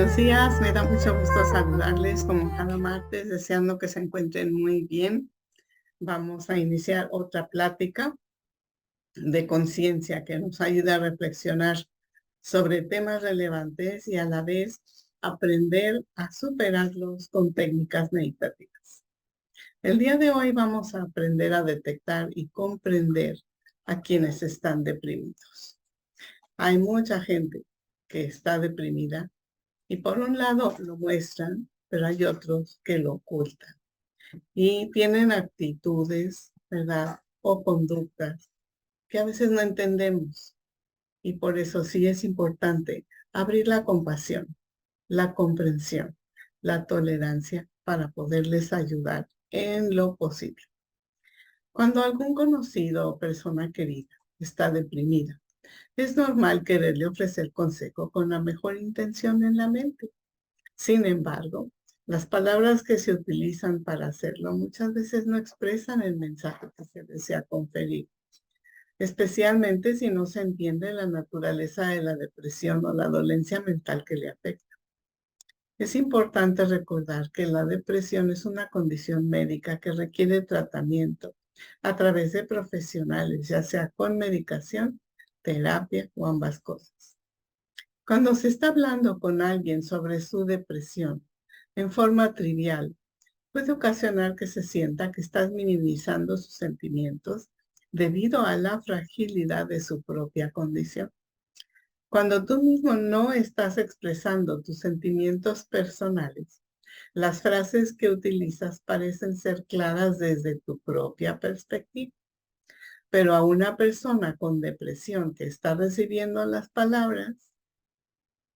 Buenos días, me da mucho gusto saludarles como cada martes, deseando que se encuentren muy bien. Vamos a iniciar otra plática de conciencia que nos ayude a reflexionar sobre temas relevantes y a la vez aprender a superarlos con técnicas meditativas. El día de hoy vamos a aprender a detectar y comprender a quienes están deprimidos. Hay mucha gente que está deprimida y por un lado lo muestran, pero hay otros que lo ocultan y tienen actitudes, ¿verdad? O conductas que a veces no entendemos. Y por eso sí es importante abrir la compasión, la comprensión, la tolerancia para poderles ayudar en lo posible. Cuando algún conocido o persona querida está deprimida, es normal quererle ofrecer consejo con la mejor intención en la mente. Sin embargo, las palabras que se utilizan para hacerlo muchas veces no expresan el mensaje que se desea conferir, especialmente si no se entiende la naturaleza de la depresión o la dolencia mental que le afecta. Es importante recordar que la depresión es una condición médica que requiere tratamiento a través de profesionales, ya sea con medicación, terapia o ambas cosas. Cuando se está hablando con alguien sobre su depresión en forma trivial, puede ocasionar que se sienta que estás minimizando sus sentimientos debido a la fragilidad de su propia condición. Cuando tú mismo no estás expresando tus sentimientos personales, las frases que utilizas parecen ser claras desde tu propia perspectiva. Pero a una persona con depresión que está recibiendo las palabras,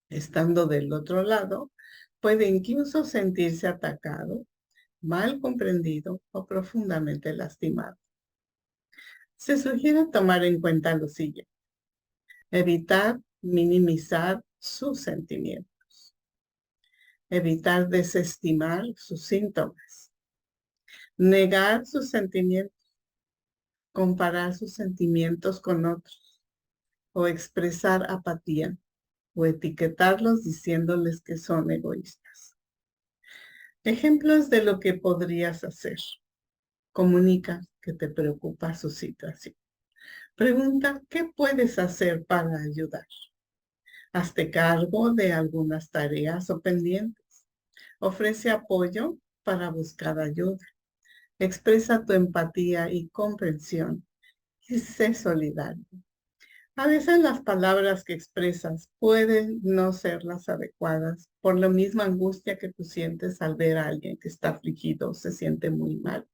estando del otro lado, puede incluso sentirse atacado, mal comprendido o profundamente lastimado. Se sugiere tomar en cuenta lo siguiente: evitar minimizar sus sentimientos, evitar desestimar sus síntomas, negar sus sentimientos, comparar sus sentimientos con otros o expresar apatía o etiquetarlos diciéndoles que son egoístas. Ejemplos de lo que podrías hacer. Comunica que te preocupa su situación. Pregunta, ¿qué puedes hacer para ayudar? Hazte cargo de algunas tareas o pendientes. Ofrece apoyo para buscar ayuda. Expresa tu empatía y comprensión y sé solidario. A veces las palabras que expresas pueden no ser las adecuadas por la misma angustia que tú sientes al ver a alguien que está afligido o se siente muy mal.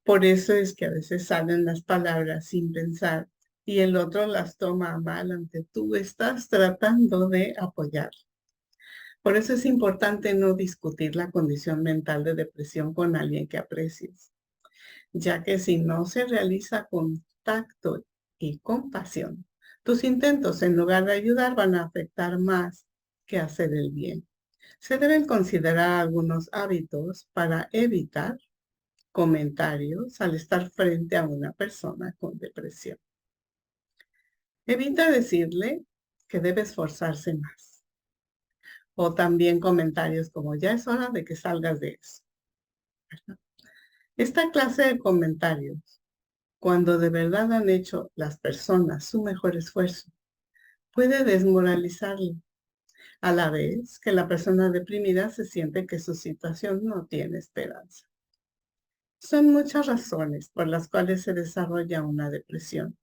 Por eso es que a veces salen las palabras sin pensar y el otro las toma a mal aunque tú estás tratando de apoyar. Por eso es importante no discutir la condición mental de depresión con alguien que aprecies, ya que si no se realiza contacto y compasión, tus intentos en lugar de ayudar van a afectar más que hacer el bien. Se deben considerar algunos hábitos para evitar comentarios al estar frente a una persona con depresión. Evita decirle que debe esforzarse más. O también comentarios como ya es hora de que salgas de eso. Esta clase de comentarios, cuando de verdad han hecho las personas su mejor esfuerzo, puede desmoralizarle, a la vez que la persona deprimida se siente que su situación no tiene esperanza. Son muchas razones por las cuales se desarrolla una depresión.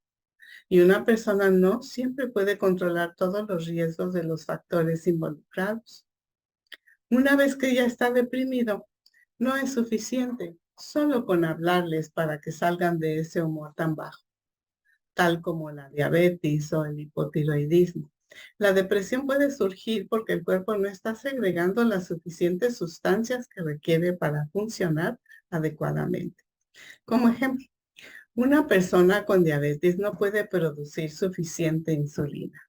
Y una persona no siempre puede controlar todos los riesgos de los factores involucrados. Una vez que ya está deprimido, no es suficiente solo con hablarles para que salgan de ese humor tan bajo, tal como la diabetes o el hipotiroidismo. La depresión puede surgir porque el cuerpo no está segregando las suficientes sustancias que requiere para funcionar adecuadamente. Como ejemplo, una persona con diabetes no puede producir suficiente insulina.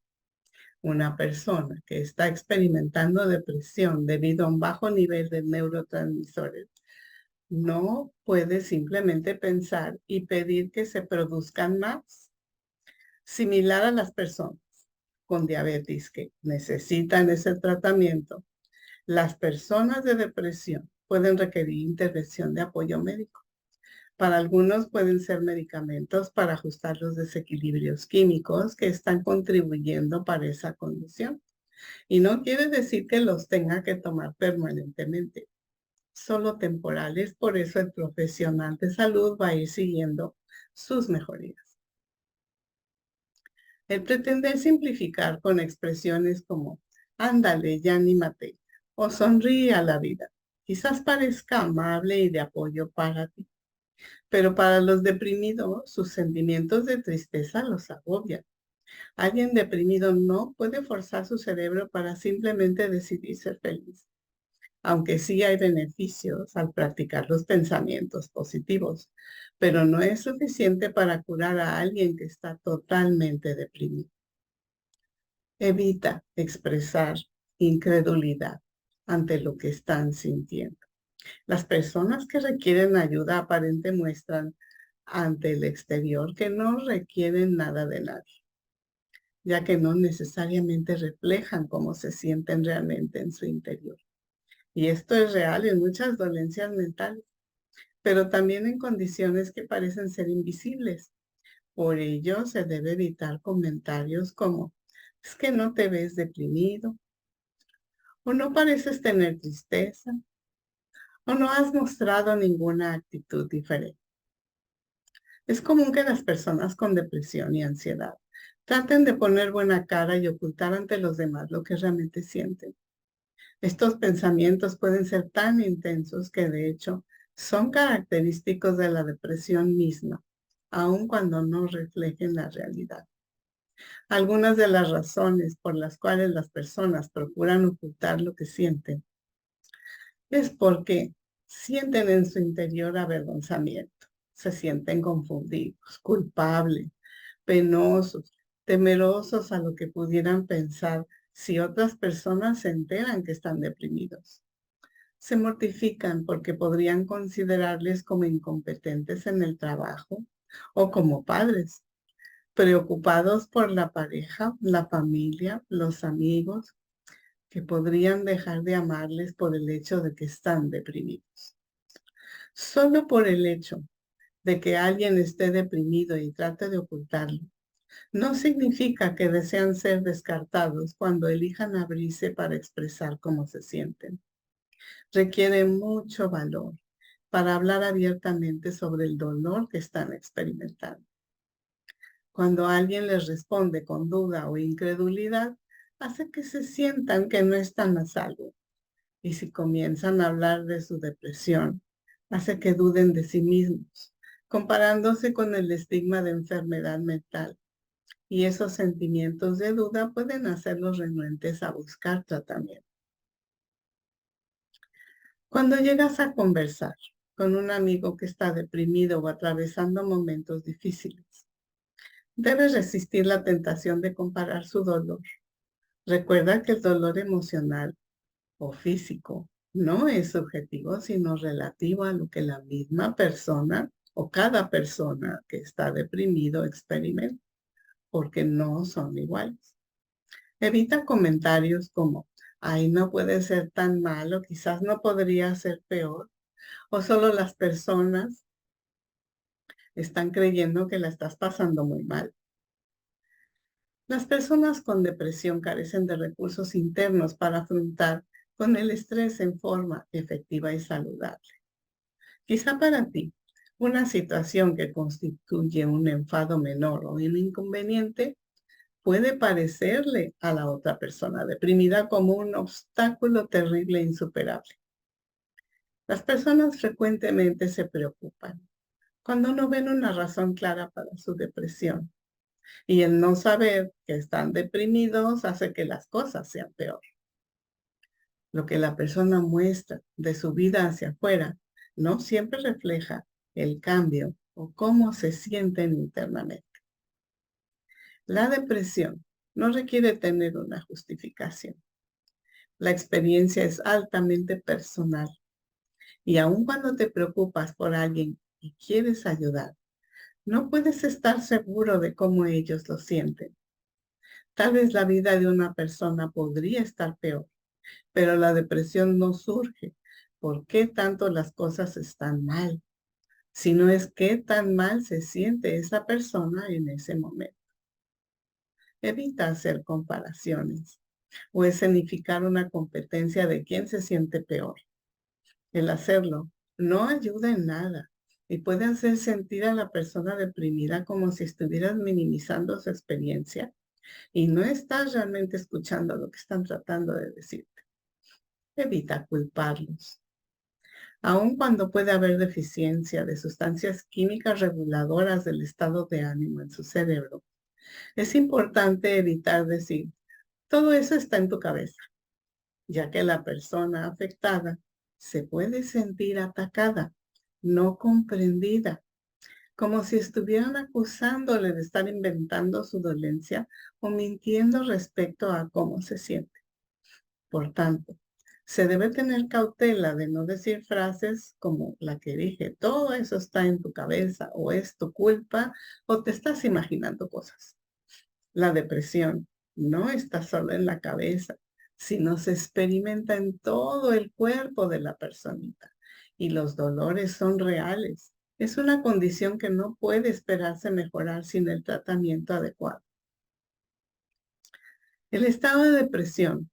Una persona que está experimentando depresión debido a un bajo nivel de neurotransmisores no puede simplemente pensar y pedir que se produzcan más. Similar a las personas con diabetes que necesitan ese tratamiento, las personas de depresión pueden requerir intervención de apoyo médico. Para algunos pueden ser medicamentos para ajustar los desequilibrios químicos que están contribuyendo para esa condición. Y no quiere decir que los tenga que tomar permanentemente, solo temporales. Por eso el profesional de salud va a ir siguiendo sus mejorías. El pretender simplificar con expresiones como ándale, ya anímate o sonríe a la vida, quizás parezca amable y de apoyo para ti, pero para los deprimidos, sus sentimientos de tristeza los agobian. Alguien deprimido no puede forzar su cerebro para simplemente decidir ser feliz, aunque sí hay beneficios al practicar los pensamientos positivos, pero no es suficiente para curar a alguien que está totalmente deprimido. Evita expresar incredulidad ante lo que están sintiendo. Las personas que requieren ayuda aparente muestran ante el exterior que no requieren nada de nadie, ya que no necesariamente reflejan cómo se sienten realmente en su interior. Y esto es real en muchas dolencias mentales, pero también en condiciones que parecen ser invisibles. Por ello, se debe evitar comentarios como, es que no te ves deprimido, o no pareces tener tristeza, o no has mostrado ninguna actitud diferente. Es común que las personas con depresión y ansiedad traten de poner buena cara y ocultar ante los demás lo que realmente sienten. Estos pensamientos pueden ser tan intensos que de hecho son característicos de la depresión misma, aun cuando no reflejen la realidad. Algunas de las razones por las cuales las personas procuran ocultar lo que sienten es porque sienten en su interior avergonzamiento, se sienten confundidos, culpables, penosos, temerosos a lo que pudieran pensar si otras personas se enteran que están deprimidos. Se mortifican porque podrían considerarles como incompetentes en el trabajo o como padres, preocupados por la pareja, la familia, los amigos, que podrían dejar de amarles por el hecho de que están deprimidos. Solo por el hecho de que alguien esté deprimido y trate de ocultarlo, no significa que desean ser descartados cuando elijan abrirse para expresar cómo se sienten. Requiere mucho valor para hablar abiertamente sobre el dolor que están experimentando. Cuando alguien les responde con duda o incredulidad, hace que se sientan que no están a salvo. Y si comienzan a hablar de su depresión, hace que duden de sí mismos, comparándose con el estigma de enfermedad mental. Y esos sentimientos de duda pueden hacerlos renuentes a buscar tratamiento. Cuando llegas a conversar con un amigo que está deprimido o atravesando momentos difíciles, debes resistir la tentación de comparar su dolor. Recuerda que el dolor emocional o físico no es subjetivo, sino relativo a lo que la misma persona o cada persona que está deprimido experimenta, porque no son iguales. Evita comentarios como, ay, no puede ser tan malo, quizás no podría ser peor, o solo las personas están creyendo que la estás pasando muy mal. Las personas con depresión carecen de recursos internos para afrontar con el estrés en forma efectiva y saludable. Quizá para ti, una situación que constituye un enfado menor o un inconveniente puede parecerle a la otra persona deprimida como un obstáculo terrible e insuperable. Las personas frecuentemente se preocupan cuando no ven una razón clara para su depresión, y el no saber que están deprimidos hace que las cosas sean peor. Lo que la persona muestra de su vida hacia afuera no siempre refleja el cambio o cómo se sienten internamente. La depresión no requiere tener una justificación. La experiencia es altamente personal, y aun cuando te preocupas por alguien y quieres ayudar, no puedes estar seguro de cómo ellos lo sienten. Tal vez la vida de una persona podría estar peor, pero la depresión no surge. ¿Por qué tanto las cosas están mal? Sino es qué tan mal se siente esa persona en ese momento. Evita hacer comparaciones o escenificar una competencia de quién se siente peor. El hacerlo no ayuda en nada y puede hacer sentir a la persona deprimida como si estuvieras minimizando su experiencia y no estás realmente escuchando lo que están tratando de decirte. Evita culparlos. Aun cuando puede haber deficiencia de sustancias químicas reguladoras del estado de ánimo en su cerebro, es importante evitar decir, todo eso está en tu cabeza, ya que la persona afectada se puede sentir atacada, no comprendida, como si estuvieran acusándole de estar inventando su dolencia o mintiendo respecto a cómo se siente. Por tanto, se debe tener cautela de no decir frases como la que dije, todo eso está en tu cabeza o es tu culpa o te estás imaginando cosas. La depresión no está solo en la cabeza, sino se experimenta en todo el cuerpo de la personita y los dolores son reales. Es una condición que no puede esperarse mejorar sin el tratamiento adecuado. El estado de depresión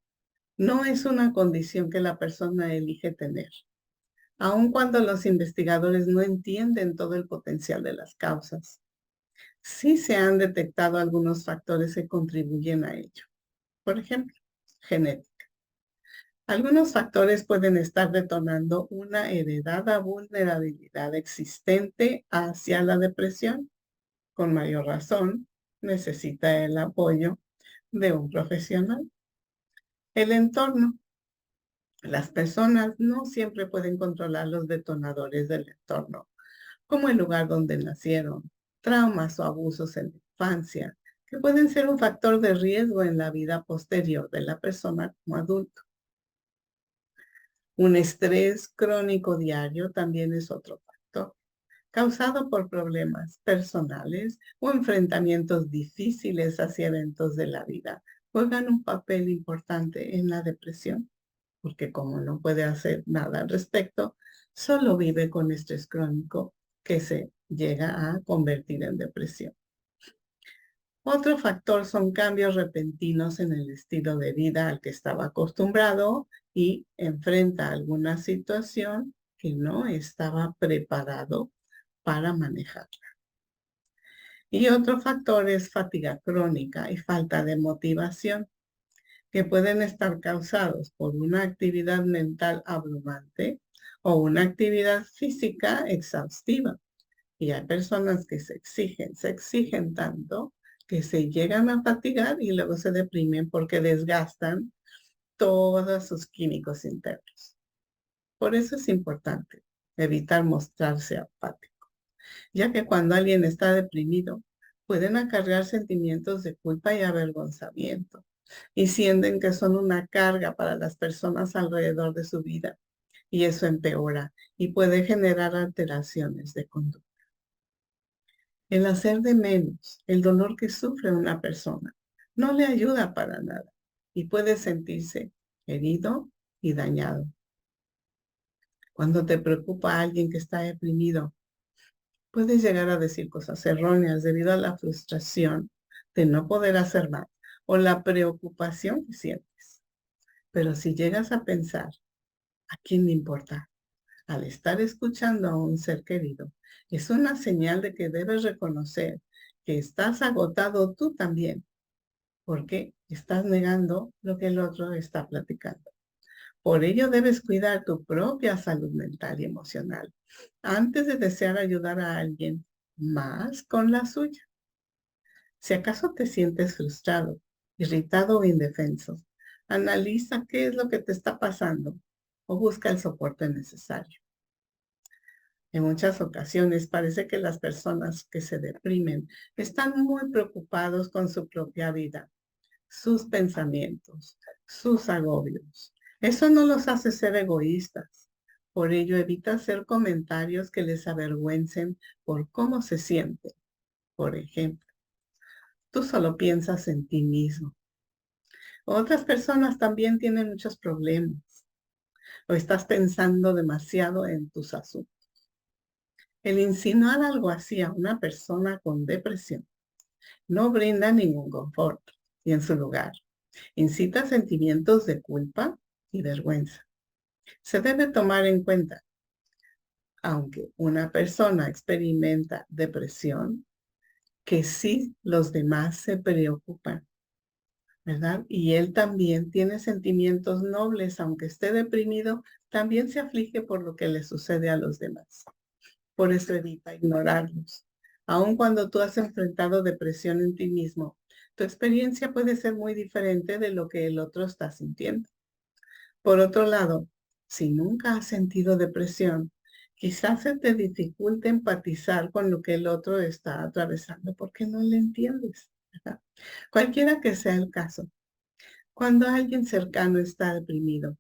no es una condición que la persona elige tener, aun cuando los investigadores no entienden todo el potencial de las causas. Sí se han detectado algunos factores que contribuyen a ello. Por ejemplo, genética. Algunos factores pueden estar detonando una heredada vulnerabilidad existente hacia la depresión. Con mayor razón, necesita el apoyo de un profesional. El entorno. Las personas no siempre pueden controlar los detonadores del entorno, como el lugar donde nacieron, traumas o abusos en la infancia, que pueden ser un factor de riesgo en la vida posterior de la persona como adulto. Un estrés crónico diario también es otro factor, causado por problemas personales o enfrentamientos difíciles hacia eventos de la vida. Juegan un papel importante en la depresión, porque como no puede hacer nada al respecto, solo vive con estrés crónico que se llega a convertir en depresión. Otro factor son cambios repentinos en el estilo de vida al que estaba acostumbrado y enfrenta alguna situación que no estaba preparado para manejarla. Y otro factor es fatiga crónica y falta de motivación, que pueden estar causados por una actividad mental abrumante o una actividad física exhaustiva. Y hay personas que se exigen tanto que se llegan a fatigar y luego se deprimen porque desgastan todos sus químicos internos. Por eso es importante evitar mostrarse apático, ya que cuando alguien está deprimido, pueden acarrear sentimientos de culpa y avergonzamiento y sienten que son una carga para las personas alrededor de su vida. Y eso empeora y puede generar alteraciones de conducta. El hacer de menos el dolor que sufre una persona no le ayuda para nada y puede sentirse herido y dañado. Cuando te preocupa a alguien que está deprimido, puedes llegar a decir cosas erróneas debido a la frustración de no poder hacer más o la preocupación que sientes. Pero si llegas a pensar, ¿a quién le importa? Al estar escuchando a un ser querido, es una señal de que debes reconocer que estás agotado tú también, porque estás negando lo que el otro está platicando. Por ello debes cuidar tu propia salud mental y emocional antes de desear ayudar a alguien más con la suya. Si acaso te sientes frustrado, irritado o indefenso, analiza qué es lo que te está pasando o busca el soporte necesario. En muchas ocasiones parece que las personas que se deprimen están muy preocupados con su propia vida, sus pensamientos, sus agobios. Eso no los hace ser egoístas. Por ello, evita hacer comentarios que les avergüencen por cómo se sienten. Por ejemplo, Tú solo piensas en ti mismo. Otras personas también tienen muchos problemas o estás pensando demasiado en tus asuntos. El insinuar algo así a una persona con depresión no brinda ningún confort y en su lugar incita sentimientos de culpa y vergüenza. Se debe tomar en cuenta, aunque una persona experimenta depresión, que sí los demás se preocupan, ¿verdad? Y él también tiene sentimientos nobles, aunque esté deprimido, también se aflige por lo que le sucede a los demás. Por eso evita ignorarlos. Aun cuando tú has enfrentado depresión en ti mismo, tu experiencia puede ser muy diferente de lo que el otro está sintiendo. Por otro lado, si nunca has sentido depresión, quizás se te dificulte empatizar con lo que el otro está atravesando porque no le entiendes, ¿verdad? Cualquiera que sea el caso, cuando alguien cercano está deprimido,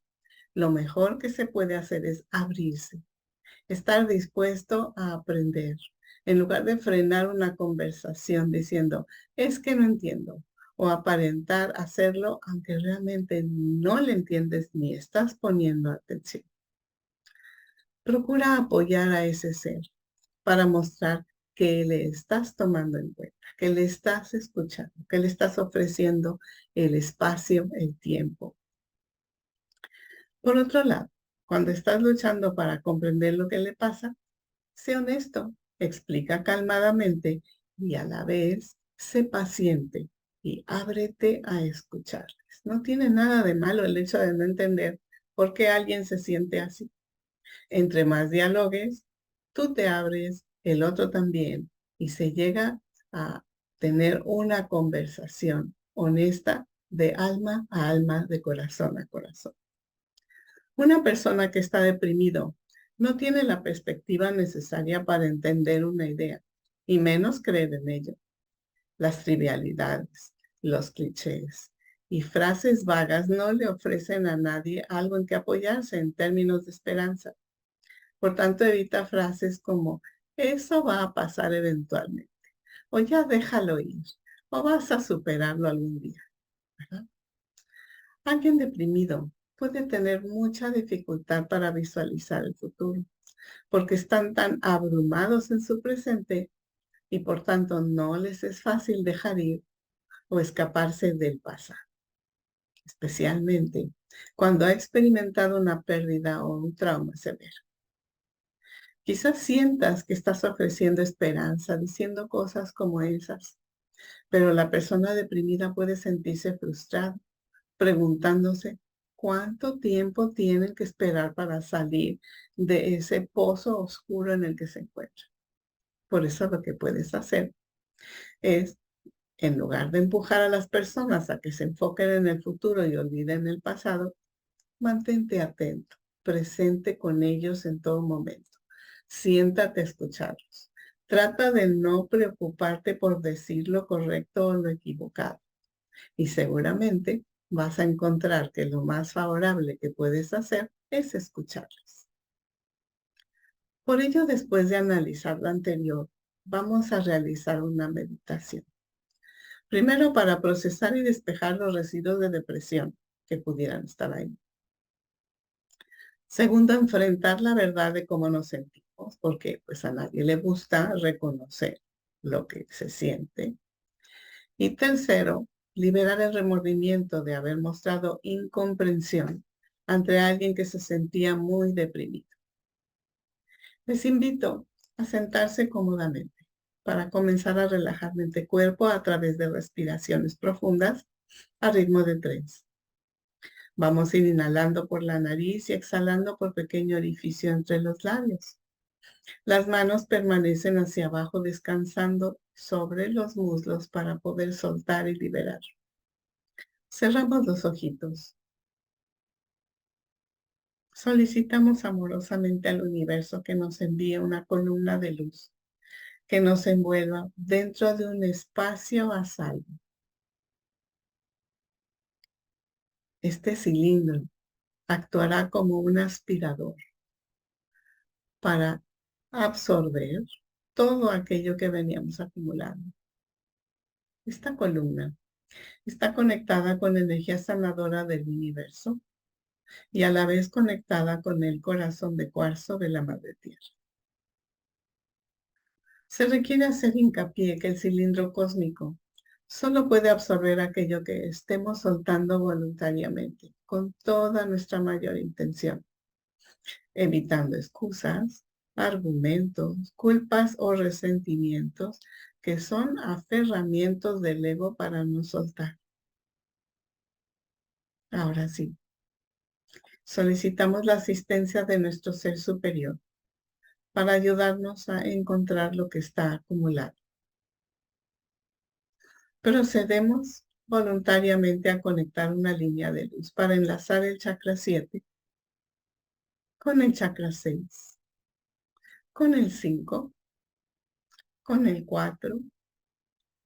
lo mejor que se puede hacer es abrirse, estar dispuesto a aprender, en lugar de frenar una conversación diciendo, es que no entiendo, o aparentar hacerlo aunque realmente no le entiendes ni estás poniendo atención. Procura apoyar a ese ser para mostrar que le estás tomando en cuenta, que le estás escuchando, que le estás ofreciendo el espacio, el tiempo. Por otro lado, cuando estás luchando para comprender lo que le pasa, sé honesto, explica calmadamente y a la vez sé paciente y ábrete a escucharles. No tiene nada de malo el hecho de no entender por qué alguien se siente así. Entre más dialogues, tú te abres, el otro también, y se llega a tener una conversación honesta de alma a alma, de corazón a corazón. Una persona que está deprimido no tiene la perspectiva necesaria para entender una idea, y menos creer en ello. Las trivialidades, los clichés y frases vagas no le ofrecen a nadie algo en que apoyarse en términos de esperanza. Por tanto, evita frases como, eso va a pasar eventualmente, o ya déjalo ir, o vas a superarlo algún día, ¿verdad? Alguien deprimido puede tener mucha dificultad para visualizar el futuro, porque están tan abrumados en su presente y por tanto no les es fácil dejar ir o escaparse del pasado, especialmente cuando ha experimentado una pérdida o un trauma severo. Quizás sientas que estás ofreciendo esperanza diciendo cosas como esas, pero la persona deprimida puede sentirse frustrada, preguntándose cuánto tiempo tienen que esperar para salir de ese pozo oscuro en el que se encuentra. Por eso lo que puedes hacer es, en lugar de empujar a las personas a que se enfoquen en el futuro y olviden el pasado, mantente atento, presente con ellos en todo momento. Siéntate a escucharlos. Trata de no preocuparte por decir lo correcto o lo equivocado. Y seguramente vas a encontrar que lo más favorable que puedes hacer es escucharlos. Por ello, después de analizar lo anterior, vamos a realizar una meditación. Primero, para procesar y despejar los residuos de depresión que pudieran estar ahí. Segundo, enfrentar la verdad de cómo nos sentimos, porque pues a nadie le gusta reconocer lo que se siente. Y tercero, liberar el remordimiento de haber mostrado incomprensión ante alguien que se sentía muy deprimido. Les invito a sentarse cómodamente para comenzar a relajar mente-cuerpo a través de respiraciones profundas a ritmo de 3. Vamos a ir inhalando por la nariz y exhalando por pequeño orificio entre los labios. Las manos permanecen hacia abajo descansando sobre los muslos para poder soltar y liberar. Cerramos los ojitos. Solicitamos amorosamente al universo que nos envíe una columna de luz, que nos envuelva dentro de un espacio a salvo. Este cilindro actuará como un aspirador para absorber todo aquello que veníamos acumulando. Esta columna está conectada con la energía sanadora del universo y a la vez conectada con el corazón de cuarzo de la Madre Tierra. Se requiere hacer hincapié que el cilindro cósmico solo puede absorber aquello que estemos soltando voluntariamente, con toda nuestra mayor intención, evitando excusas, argumentos, culpas o resentimientos que son aferramientos del ego para no soltar. Ahora sí, solicitamos la asistencia de nuestro ser superior para ayudarnos a encontrar lo que está acumulado. Procedemos voluntariamente a conectar una línea de luz para enlazar el chakra 7 con el chakra 6, con el 5, con el 4,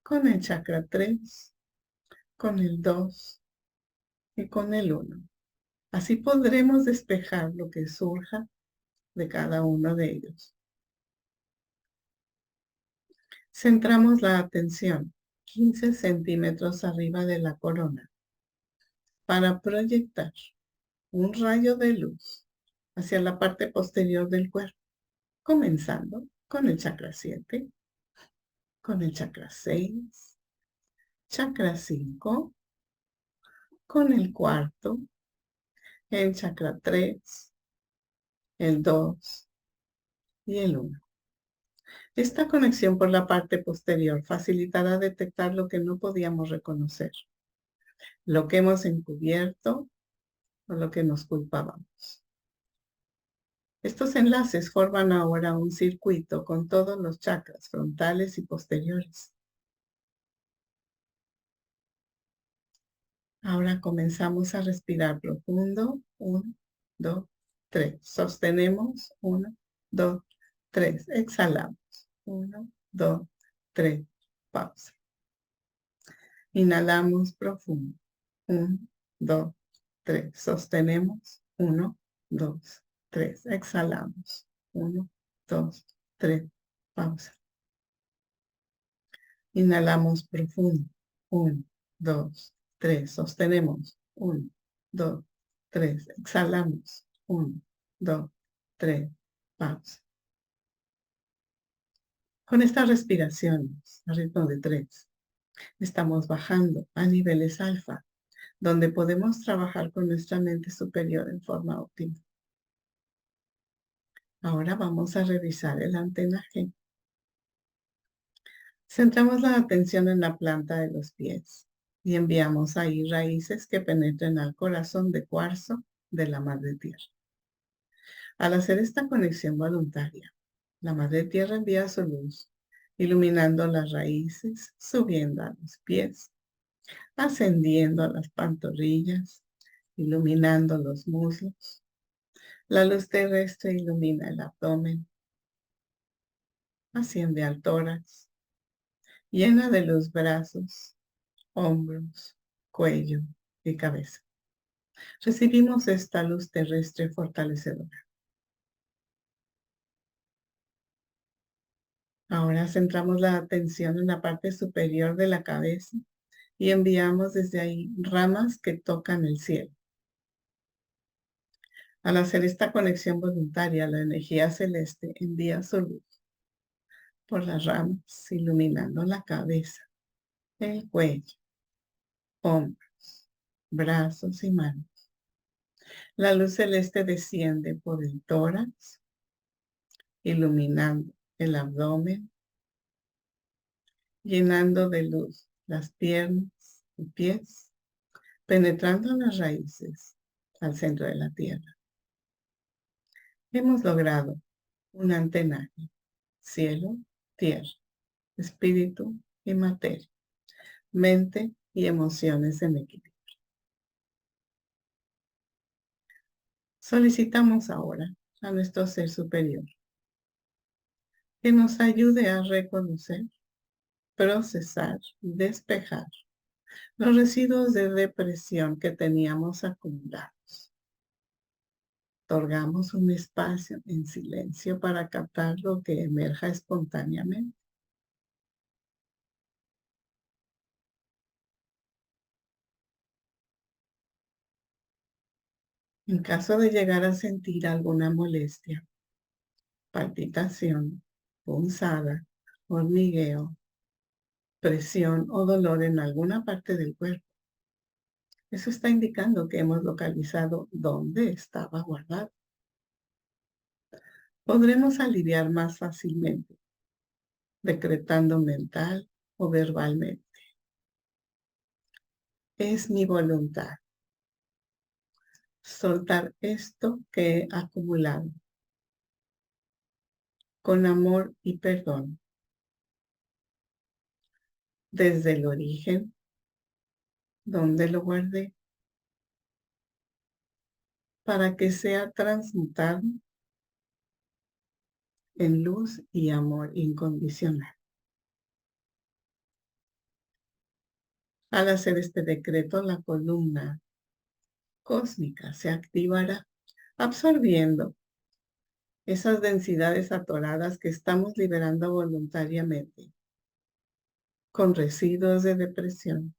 con el chakra 3, con el 2 y con el 1. Así podremos despejar lo que surja de cada uno de ellos. Centramos la atención 15 centímetros arriba de la corona para proyectar un rayo de luz hacia la parte posterior del cuerpo, comenzando con el chakra 7, con el chakra 6, chakra 5, con el cuarto, el chakra 3, el 2 y el 1. Esta conexión por la parte posterior facilitará detectar lo que no podíamos reconocer, lo que hemos encubierto o lo que nos culpábamos. Estos enlaces forman ahora un circuito con todos los chakras frontales y posteriores. Ahora comenzamos a respirar profundo. 1, 2, 3. Sostenemos. 1, 2, 3. Exhalamos. 1, 2, 3. Pausa. Inhalamos profundo. 1, 2, 3. Sostenemos. 1, 2, 3. Exhalamos. 1, 2, 3. Pausa. Inhalamos profundo. 1, 2, 3. Sostenemos. 1, 2, 3. Exhalamos. 1, 2, 3. Pausa. Con estas respiraciones, a ritmo de 3, estamos bajando a niveles alfa, donde podemos trabajar con nuestra mente superior en forma óptima. Ahora vamos a revisar el antenaje. Centramos la atención en la planta de los pies y enviamos ahí raíces que penetren al corazón de cuarzo de la Madre Tierra. Al hacer esta conexión voluntaria, la Madre Tierra envía su luz, iluminando las raíces, subiendo a los pies, ascendiendo a las pantorrillas, iluminando los muslos. La luz terrestre ilumina el abdomen, asciende al tórax, llena de los brazos, hombros, cuello y cabeza. Recibimos esta luz terrestre fortalecedora. Ahora centramos la atención en la parte superior de la cabeza y enviamos desde ahí ramas que tocan el cielo. Al hacer esta conexión voluntaria, la energía celeste envía su luz por las ramas, iluminando la cabeza, el cuello, hombros, brazos y manos. La luz celeste desciende por el tórax, iluminando el abdomen, llenando de luz las piernas y pies, penetrando las raíces al centro de la tierra. Hemos logrado un antenaje, cielo, tierra, espíritu y materia, mente y emociones en equilibrio. Solicitamos ahora a nuestro ser superior que nos ayude a reconocer, procesar y despejar los residuos de depresión que teníamos acumulados. Otorgamos un espacio en silencio para captar lo que emerja espontáneamente. En caso de llegar a sentir alguna molestia, palpitación, punzada, hormigueo, presión o dolor en alguna parte del cuerpo, eso está indicando que hemos localizado dónde estaba guardado. Podremos aliviar más fácilmente, decretando mental o verbalmente. Es mi voluntad soltar esto que he acumulado con amor y perdón desde el origen donde lo guardé para que sea transmutado en luz y amor incondicional. Al hacer este decreto, la columna cósmica se activará, absorbiendo esas densidades atoradas que estamos liberando voluntariamente con residuos de depresión.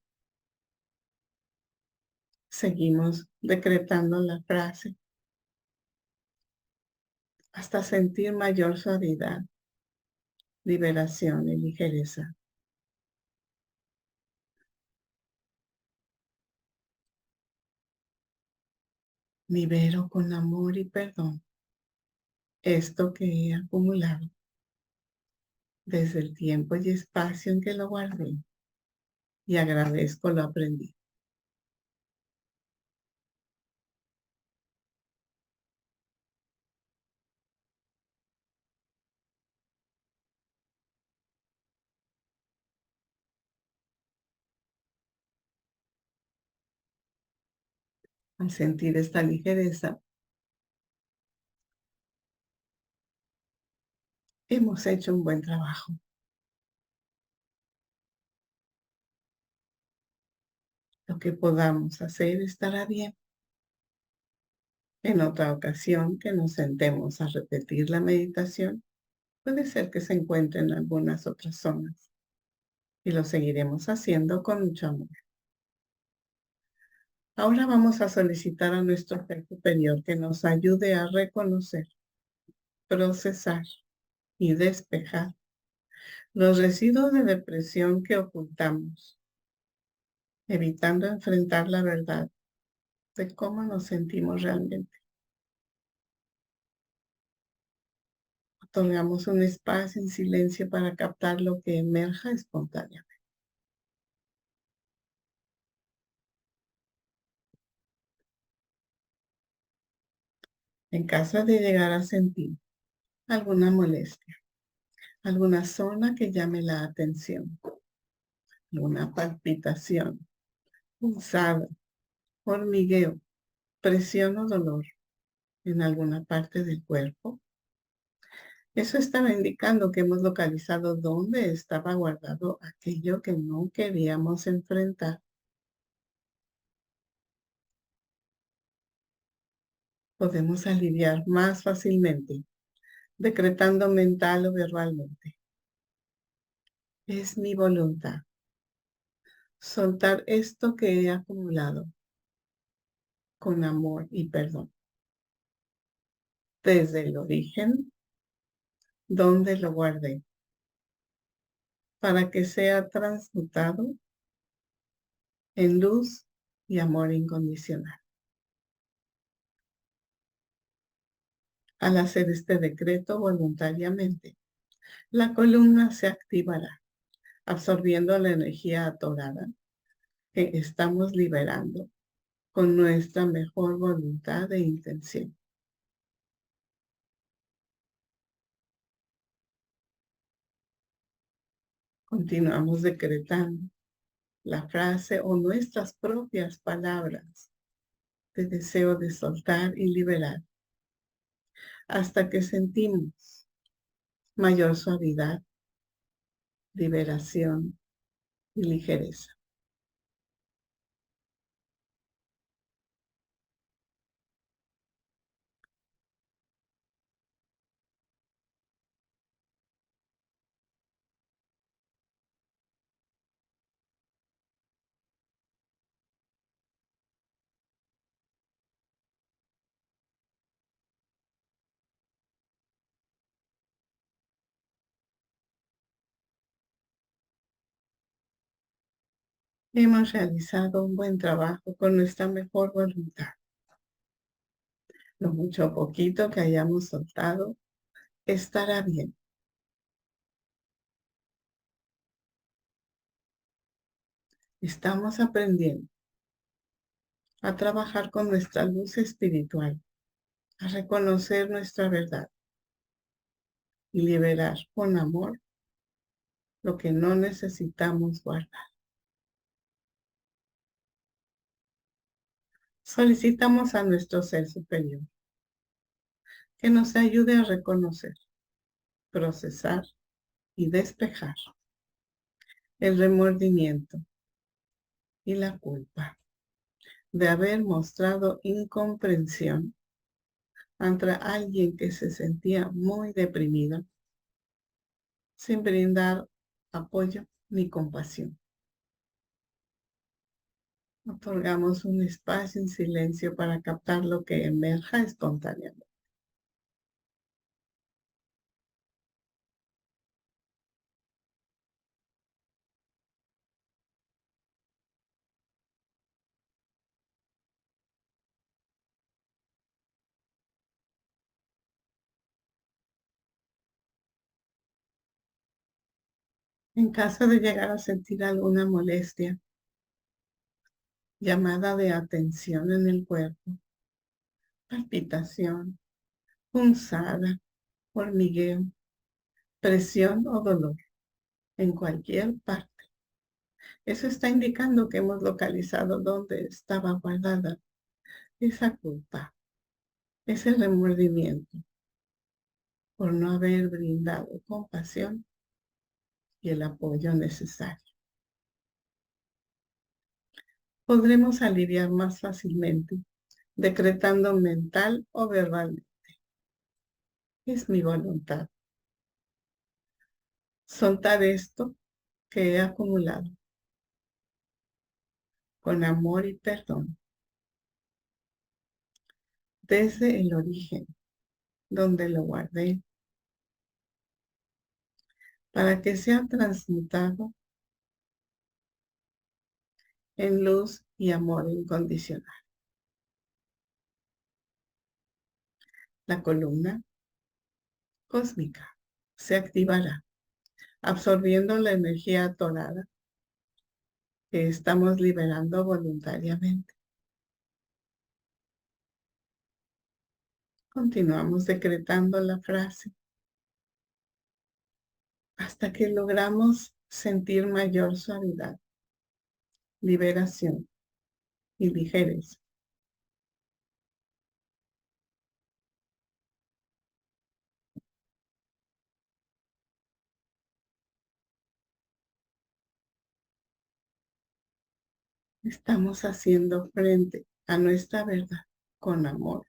Seguimos decretando la frase hasta sentir mayor suavidad, liberación y ligereza. Libero con amor y perdón esto que he acumulado desde el tiempo y espacio en que lo guardé y agradezco lo aprendido. Al sentir esta ligereza, hemos hecho un buen trabajo. Lo que podamos hacer estará bien. En otra ocasión que nos sentemos a repetir la meditación, puede ser que se encuentre en algunas otras zonas y lo seguiremos haciendo con mucho amor. Ahora vamos a solicitar a nuestro ser superior que nos ayude a reconocer, procesar y despejar los residuos de depresión que ocultamos, evitando enfrentar la verdad de cómo nos sentimos realmente. Otorgamos un espacio en silencio para captar lo que emerja espontáneamente. En caso de llegar a sentir alguna molestia, alguna zona que llame la atención, alguna palpitación, punzada, hormigueo, presión o dolor en alguna parte del cuerpo, eso estaba indicando que hemos localizado dónde estaba guardado aquello que no queríamos enfrentar. Podemos aliviar más fácilmente, decretando mental o verbalmente. Es mi voluntad soltar esto que he acumulado con amor y perdón. Desde el origen donde lo guardé, para que sea transmutado en luz y amor incondicional. Al hacer este decreto voluntariamente, la columna se activará, absorbiendo la energía atorada que estamos liberando con nuestra mejor voluntad e intención. Continuamos decretando la frase o nuestras propias palabras de deseo de soltar y liberar hasta que sentimos mayor suavidad, liberación y ligereza. Hemos realizado un buen trabajo con nuestra mejor voluntad. Lo mucho o poquito que hayamos soltado estará bien. Estamos aprendiendo a trabajar con nuestra luz espiritual, a reconocer nuestra verdad y liberar con amor lo que no necesitamos guardar. Solicitamos a nuestro ser superior que nos ayude a reconocer, procesar y despejar el remordimiento y la culpa de haber mostrado incomprensión ante alguien que se sentía muy deprimido sin brindar apoyo ni compasión. Otorgamos un espacio en silencio para captar lo que emerja espontáneamente. En caso de llegar a sentir alguna molestia, llamada de atención en el cuerpo, palpitación, punzada, hormigueo, presión o dolor en cualquier parte. Eso está indicando que hemos localizado dónde estaba guardada esa culpa, ese remordimiento por no haber brindado compasión y el apoyo necesario. Podremos aliviar más fácilmente decretando mental o verbalmente. Es mi voluntad soltar esto que he acumulado con amor y perdón desde el origen donde lo guardé para que sea transmutado en luz y amor incondicional. La columna cósmica se activará, absorbiendo la energía atorada que estamos liberando voluntariamente. Continuamos decretando la frase hasta que logramos sentir mayor suavidad, liberación y ligereza. Estamos haciendo frente a nuestra verdad con amor.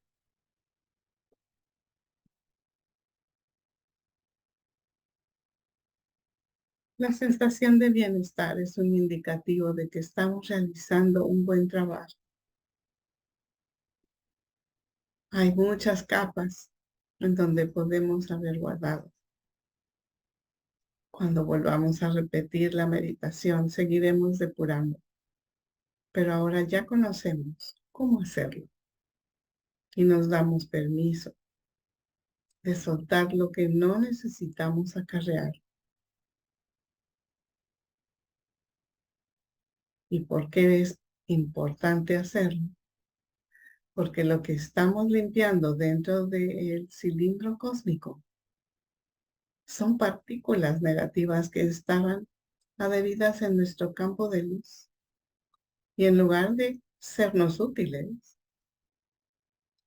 La sensación de bienestar es un indicativo de que estamos realizando un buen trabajo. Hay muchas capas en donde podemos haber guardado. Cuando volvamos a repetir la meditación, seguiremos depurando. Pero ahora ya conocemos cómo hacerlo y nos damos permiso de soltar lo que no necesitamos acarrear. ¿Y por qué es importante hacerlo? Porque lo que estamos limpiando dentro del cilindro cósmico son partículas negativas que estaban adheridas en nuestro campo de luz. Y en lugar de sernos útiles,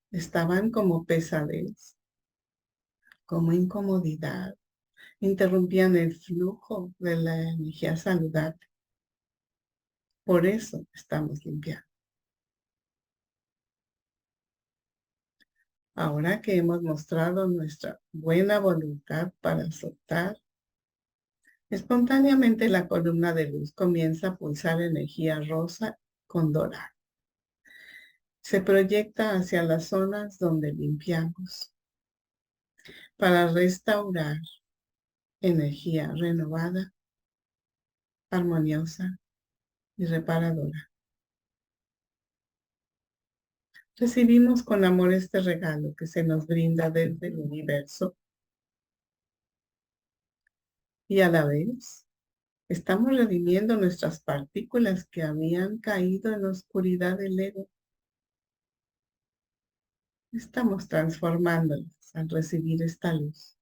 estaban como pesadez, como incomodidad, interrumpían el flujo de la energía saludable. Por eso estamos limpiando. Ahora que hemos mostrado nuestra buena voluntad para soltar, espontáneamente la columna de luz comienza a pulsar energía rosa con dorado. Se proyecta hacia las zonas donde limpiamos para restaurar energía renovada, armoniosa y reparadora. Recibimos con amor este regalo que se nos brinda desde el universo y a la vez estamos redimiendo nuestras partículas que habían caído en la oscuridad del ego. Estamos transformándolas al recibir esta luz.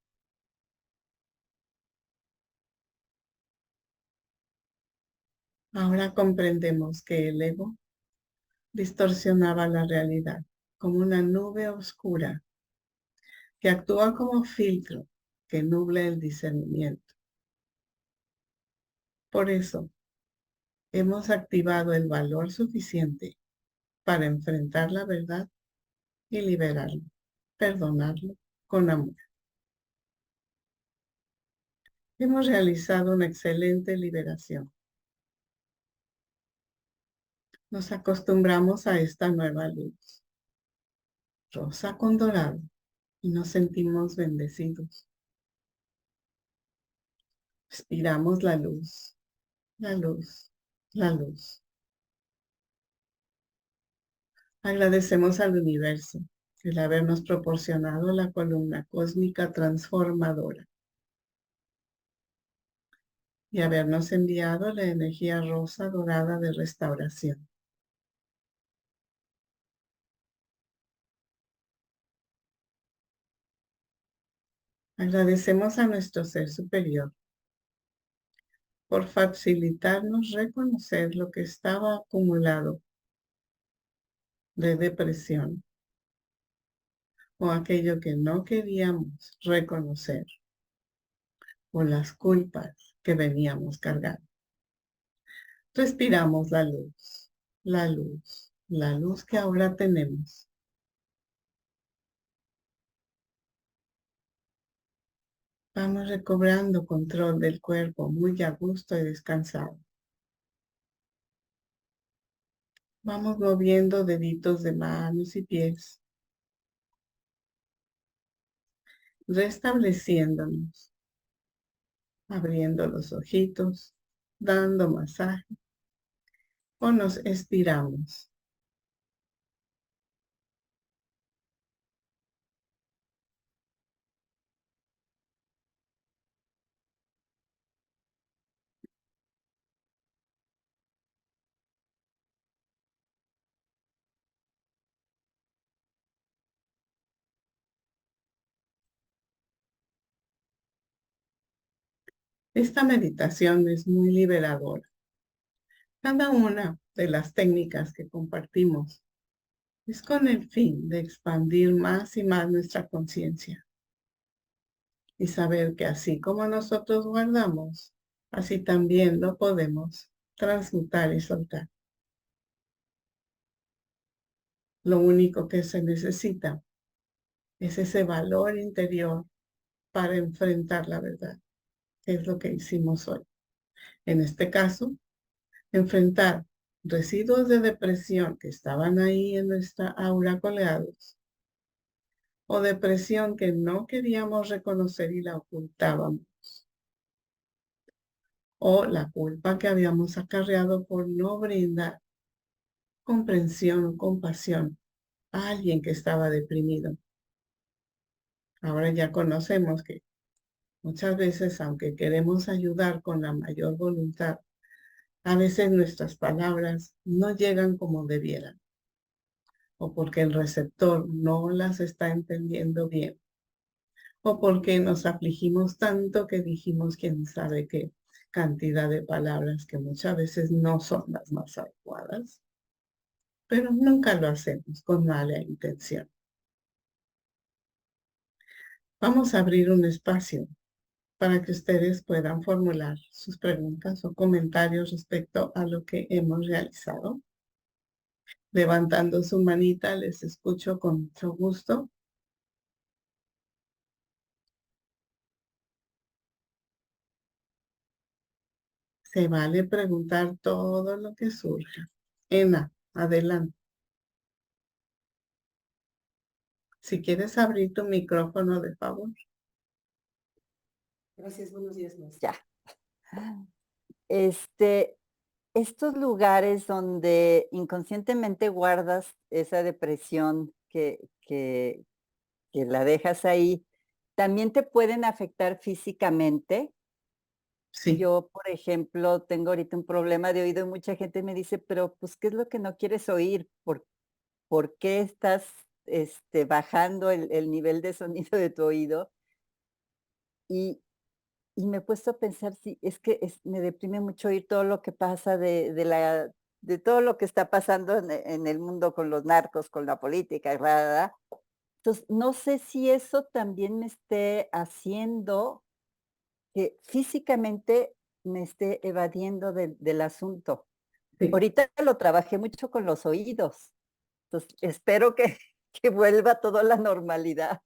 Ahora comprendemos que el ego distorsionaba la realidad como una nube oscura que actúa como filtro que nubla el discernimiento. Por eso, hemos activado el valor suficiente para enfrentar la verdad y liberarlo, perdonarlo con amor. Hemos realizado una excelente liberación. Nos acostumbramos a esta nueva luz, rosa con dorado, y nos sentimos bendecidos. Respiramos la luz, la luz, la luz. Agradecemos al universo el habernos proporcionado la columna cósmica transformadora y habernos enviado la energía rosa dorada de restauración. Agradecemos a nuestro ser superior por facilitarnos reconocer lo que estaba acumulado de depresión o aquello que no queríamos reconocer o las culpas que veníamos cargando. Respiramos la luz, la luz, la luz que ahora tenemos. Vamos recobrando control del cuerpo muy a gusto y descansado. Vamos moviendo deditos de manos y pies, restableciéndonos, abriendo los ojitos, dando masaje o nos estiramos. Esta meditación es muy liberadora. Cada una de las técnicas que compartimos es con el fin de expandir más y más nuestra conciencia y saber que así como nosotros guardamos, así también lo podemos transmutar y soltar. Lo único que se necesita es ese valor interior para enfrentar la verdad, que es lo que hicimos hoy. En este caso, enfrentar residuos de depresión que estaban ahí en nuestra aura colgados o depresión que no queríamos reconocer y la ocultábamos, o la culpa que habíamos acarreado por no brindar comprensión o compasión a alguien que estaba deprimido. Ahora ya conocemos que muchas veces, aunque queremos ayudar con la mayor voluntad, a veces nuestras palabras no llegan como debieran, o porque el receptor no las está entendiendo bien, o porque nos afligimos tanto que dijimos quién sabe qué cantidad de palabras que muchas veces no son las más adecuadas, pero nunca lo hacemos con mala intención. Vamos a abrir un espacio para que ustedes puedan formular sus preguntas o comentarios respecto a lo que hemos realizado. Levantando su manita, les escucho con mucho gusto. Se vale preguntar todo lo que surja. Ena, adelante. Si quieres abrir tu micrófono, de favor. Gracias, buenos días, maestra. Ya. Este, estos lugares donde inconscientemente guardas esa depresión que la dejas ahí, ¿también te pueden afectar físicamente? Sí, Yo, por ejemplo, tengo ahorita un problema de oído y mucha gente me dice: "Pero, pues, ¿qué es lo que no quieres oír? ¿Por qué estás, bajando el nivel de sonido de tu oído?". Y y me he puesto a pensar, sí, es que me deprime mucho oír todo lo que pasa de todo lo que está pasando en el mundo con los narcos, con la política, bla. Entonces, no sé si eso también me esté haciendo que físicamente me esté evadiendo del asunto. sí. Ahorita lo trabajé mucho con los oídos, entonces espero que que vuelva todo a la normalidad.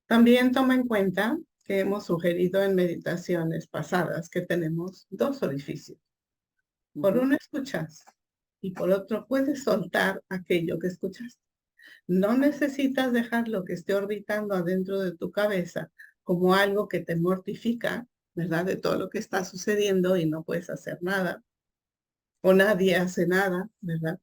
También toma en cuenta que hemos sugerido en meditaciones pasadas que tenemos dos orificios. Por Ujú. uno escuchas y por otro puedes soltar aquello que escuchas. No necesitas dejar lo que esté orbitando adentro de tu cabeza como algo que te mortifica, ¿verdad? De todo lo que está sucediendo y no puedes hacer nada o nadie hace nada, ¿verdad?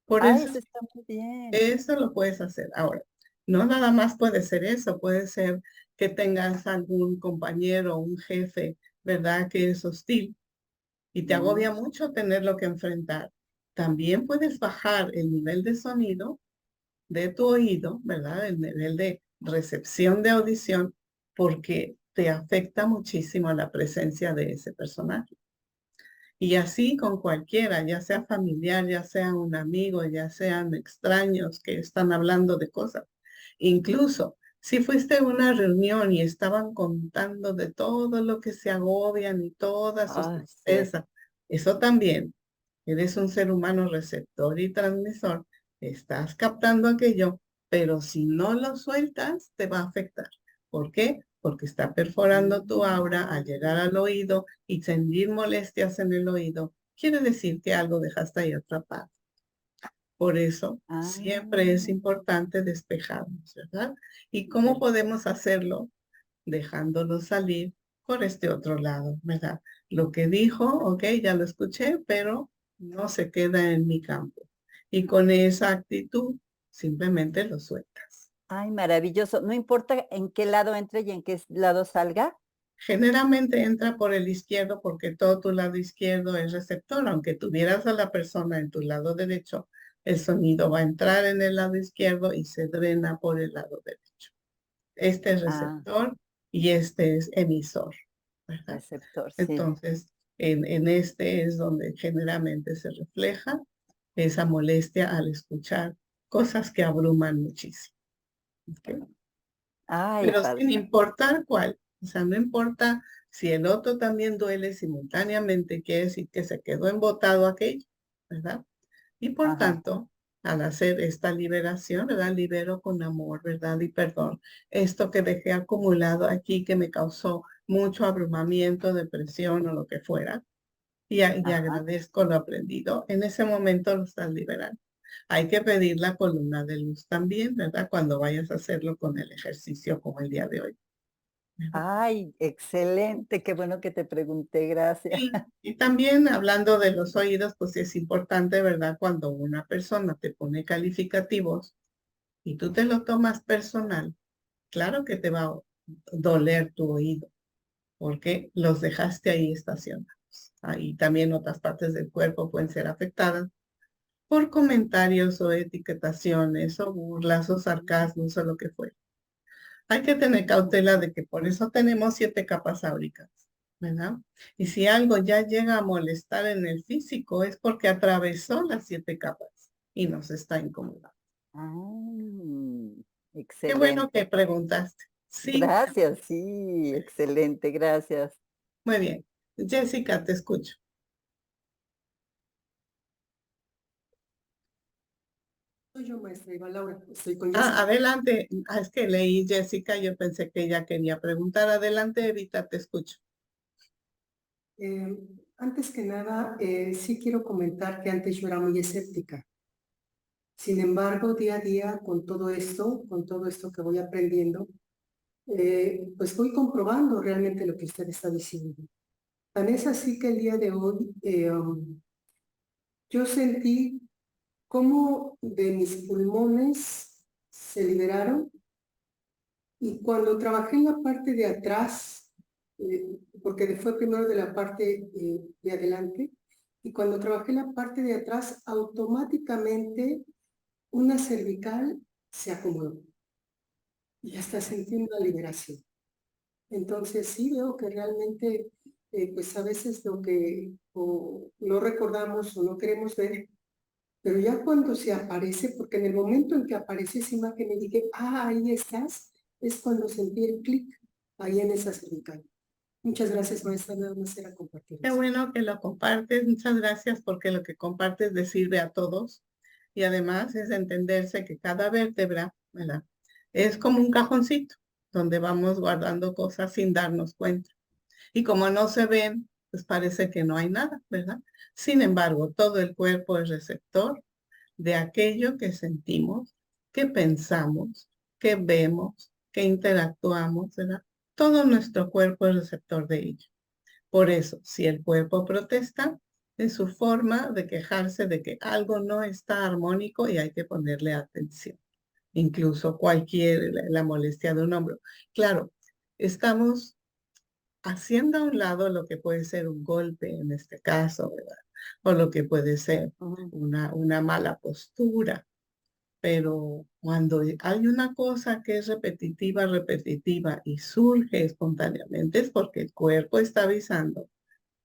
Por Ah, eso eso está muy bien. eso lo puedes hacer. Ahora, no nada más puede ser eso, puede ser que tengas algún compañero o un jefe, ¿verdad? Que es hostil y te Mm. agobia mucho tenerlo que enfrentar. También puedes bajar el nivel de sonido de tu oído, ¿verdad? El nivel de recepción de audición, porque te afecta muchísimo la presencia de ese personaje. Y así con cualquiera, ya sea familiar, ya sea un amigo, ya sean extraños que están hablando de cosas. Incluso si fuiste a una reunión y estaban contando de todo lo que se agobian y todas sus Ay, sí. tristezas, eso también, eres un ser humano receptor y transmisor, estás captando aquello, pero si no lo sueltas, te va a afectar. ¿Por qué? Porque está perforando tu aura al llegar al oído y sentir molestias en el oído. Quiere decir que algo dejaste ahí atrapado. Por eso siempre es Ah, importante despejarnos, ¿verdad? ¿Y cómo perfecto. podemos hacerlo? Dejándolo salir por este otro lado, ¿verdad? Lo que dijo, ok, ya lo escuché, pero no se queda en mi campo. Y con esa actitud simplemente lo sueltas. Ay, maravilloso. No importa en qué lado entre y en qué lado salga. Generalmente entra por el izquierdo porque todo tu lado izquierdo es receptor. Aunque tuvieras a la persona en tu lado derecho, el sonido va a entrar en el lado izquierdo y se drena por el lado derecho. Este es Ah, receptor y este es emisor, ¿verdad? receptor, sí. Entonces, en este es donde generalmente se refleja esa molestia al escuchar cosas que abruman muchísimo. ¿Ok? Ay, Pero padre. sin importar cuál. O sea, no importa si el otro también duele simultáneamente, quiere decir que se quedó embotado aquello, ¿verdad? Y por Ajá. tanto, al hacer esta liberación, ¿verdad? Libero con amor, ¿verdad? Y perdón. Esto que dejé acumulado aquí que me causó mucho abrumamiento, depresión o lo que fuera. Y Ajá. agradezco lo aprendido. En ese momento lo estás liberando. Hay que pedir la columna de luz también, ¿verdad? Cuando vayas a hacerlo con el ejercicio como el día de hoy, ¿verdad? Ay, excelente, qué bueno que te pregunté, gracias. Y también hablando de los oídos, pues es importante, ¿verdad? Cuando una persona te pone calificativos y tú te lo tomas personal, claro que te va a doler tu oído, porque los dejaste ahí estacionados. Ahí también otras partes del cuerpo pueden ser afectadas por comentarios o etiquetaciones o burlas o sarcasmos o lo que fuera. Hay que tener cautela de que por eso tenemos 7 capas áuricas, ¿verdad? Y si algo ya llega a molestar en el físico es porque atravesó las 7 capas y nos está incomodando. Ah, Qué bueno que excelente. preguntaste. Sí, Gracias, sí, excelente, gracias. muy bien. Jessica, te escucho. Soy yo, maestra Eva Laura, estoy con Ah, Jessica. adelante. Ah, es que leí Jessica, yo pensé que ella quería preguntar. Adelante, Evita, te escucho. Eh, Antes que nada, sí quiero comentar que antes yo era muy escéptica. Sin embargo, día a día, con todo esto que voy aprendiendo, pues voy comprobando realmente lo que usted está diciendo. Tan es así que el día de hoy yo sentí cómo de mis pulmones se liberaron, y cuando trabajé en la parte de atrás, porque fue primero de la parte de adelante, y cuando trabajé en la parte de atrás, automáticamente una cervical se acomodó y hasta sentí una liberación. Entonces sí veo que realmente, pues a veces lo que o no recordamos o no queremos ver, pero ya cuando se aparece, porque en el momento en que apareció esa imagen y dije, ahí estás, es cuando sentí el clic ahí en esa cervical. Muchas gracias, maestra, nada más era compartir Qué eso. bueno que lo compartes. Muchas gracias porque lo que compartes le sirve a todos. Y además es entenderse que cada vértebra, ¿verdad? Es como un cajoncito donde vamos guardando cosas sin darnos cuenta. Y como no se ven, pues parece que no hay nada, ¿verdad? Sin embargo, todo el cuerpo es receptor de aquello que sentimos, que pensamos, que vemos, que interactuamos, ¿verdad? Todo nuestro cuerpo es receptor de ello. Por eso, si el cuerpo protesta, es su forma de quejarse de que algo no está armónico y hay que ponerle atención. Incluso la molestia de un hombro. Claro, estamos haciendo a un lado lo que puede ser un golpe en este caso, ¿verdad? O lo que puede ser Ujú. una mala postura. Pero cuando hay una cosa que es repetitiva, repetitiva y surge espontáneamente, es porque el cuerpo está avisando: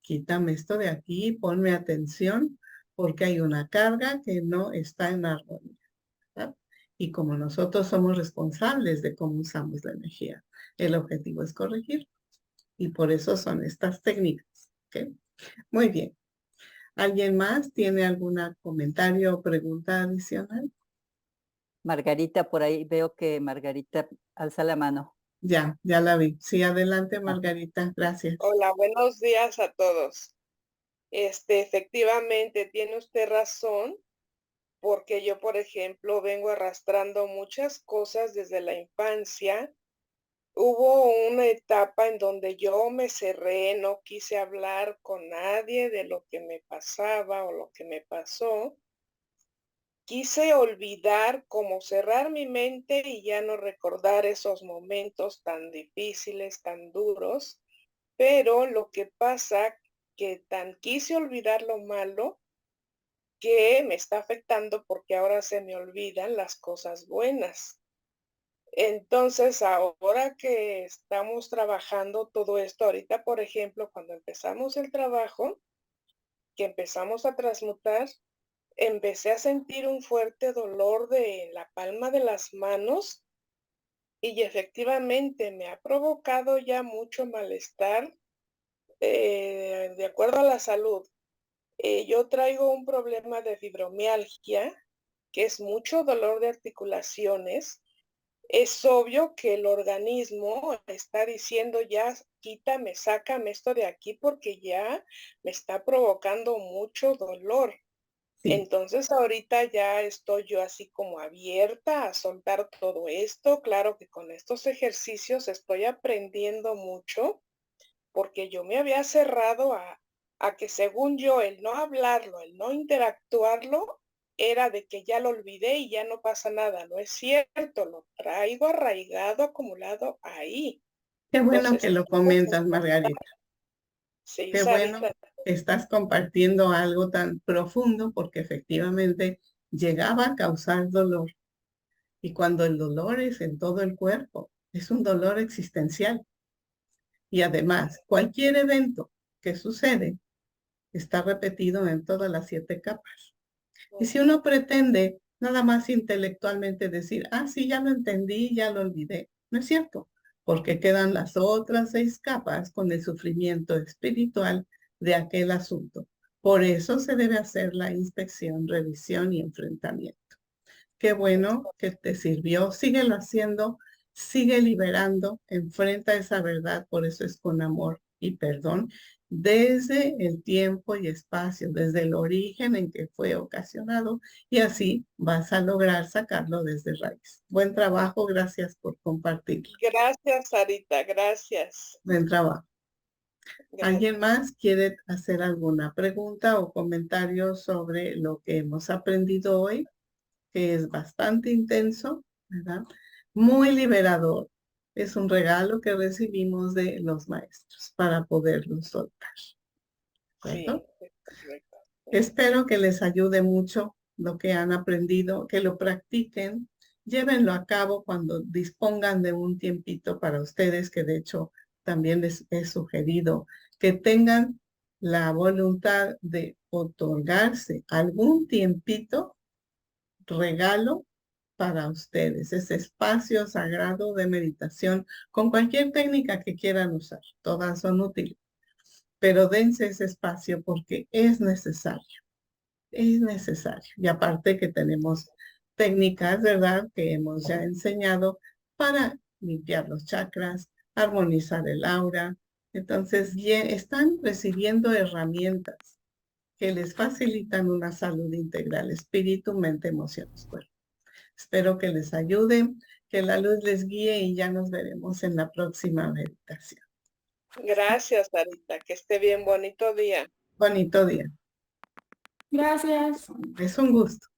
quítame esto de aquí, ponme atención, porque hay una carga que no está en armonía, ¿verdad? Y como nosotros somos responsables de cómo usamos la energía, el objetivo es corregir. Y por eso son estas técnicas. ¿Ok? Muy bien. ¿Alguien más tiene algún comentario o pregunta adicional? Margarita, por ahí veo que Margarita alza la mano. Ya la vi. Sí, adelante, Ah, Margarita. Gracias. Hola, buenos días a todos. Efectivamente, tiene usted razón, porque yo, por ejemplo, vengo arrastrando muchas cosas desde la infancia. Hubo una etapa en donde yo me cerré, no quise hablar con nadie de lo que me pasaba o lo que me pasó. Quise olvidar, como cerrar mi mente y ya no recordar esos momentos tan difíciles, tan duros. Pero lo que pasa que tan quise olvidar lo malo que me está afectando porque ahora se me olvidan las cosas buenas. Entonces, ahora que estamos trabajando todo esto, ahorita, por ejemplo, cuando empezamos el trabajo, que empezamos a transmutar, empecé a sentir un fuerte dolor de la palma de las manos y efectivamente me ha provocado ya mucho malestar, de acuerdo a la salud. Yo traigo un problema de fibromialgia, que es mucho dolor de articulaciones. Es obvio que el organismo está diciendo ya, quítame, sácame esto de aquí porque ya me está provocando mucho dolor. Sí, Entonces ahorita ya estoy yo así como abierta a soltar todo esto. Claro que con estos ejercicios estoy aprendiendo mucho porque yo me había cerrado a que según yo el no hablarlo, el no interactuarlo, era de que ya lo olvidé y ya no pasa nada. No es cierto, lo traigo arraigado, acumulado ahí. qué bueno que Entonces, lo tengo que comentas, soltar. Margarita. Sí, Qué bueno Sarita, que estás compartiendo algo tan profundo porque efectivamente llegaba a causar dolor. Y cuando el dolor es en todo el cuerpo, es un dolor existencial. Y además, cualquier evento que sucede está repetido en todas las 7 capas. Y si uno pretende nada más intelectualmente decir, sí, ya lo entendí, ya lo olvidé, no es cierto, porque quedan las otras 6 capas con el sufrimiento espiritual de aquel asunto. Por eso se debe hacer la inspección, revisión y enfrentamiento. Qué bueno que te sirvió. Síguelo haciendo, sigue liberando, enfrenta esa verdad, por eso es con amor y perdón, desde el tiempo y espacio, desde el origen en que fue ocasionado, y así vas a lograr sacarlo desde raíz. Buen trabajo, gracias por compartirlo. gracias, Sarita, gracias. Buen trabajo. ¿Alguien más quiere hacer alguna pregunta o comentario sobre lo que hemos aprendido hoy? Que es bastante intenso, ¿verdad? Muy liberador. Es un regalo que recibimos de los maestros para poderlo soltar. Sí, ¿Correcto? es correcto. Espero que les ayude mucho lo que han aprendido, que lo practiquen, llévenlo a cabo cuando dispongan de un tiempito para ustedes, que de hecho también les he sugerido que tengan la voluntad de otorgarse algún tiempito, regalo para ustedes, ese espacio sagrado de meditación con cualquier técnica que quieran usar. Todas son útiles, pero dense ese espacio porque es necesario. Es necesario. Y aparte que tenemos técnicas, ¿verdad? Que hemos ya enseñado para limpiar los chakras, armonizar el aura. Entonces, ya están recibiendo herramientas que les facilitan una salud integral, espíritu, mente, emociones, cuerpo. Espero que les ayude, que la luz les guíe y ya nos veremos en la próxima meditación. Gracias, Sarita. Que esté bien. Bonito día. Bonito día. Gracias. Es un gusto.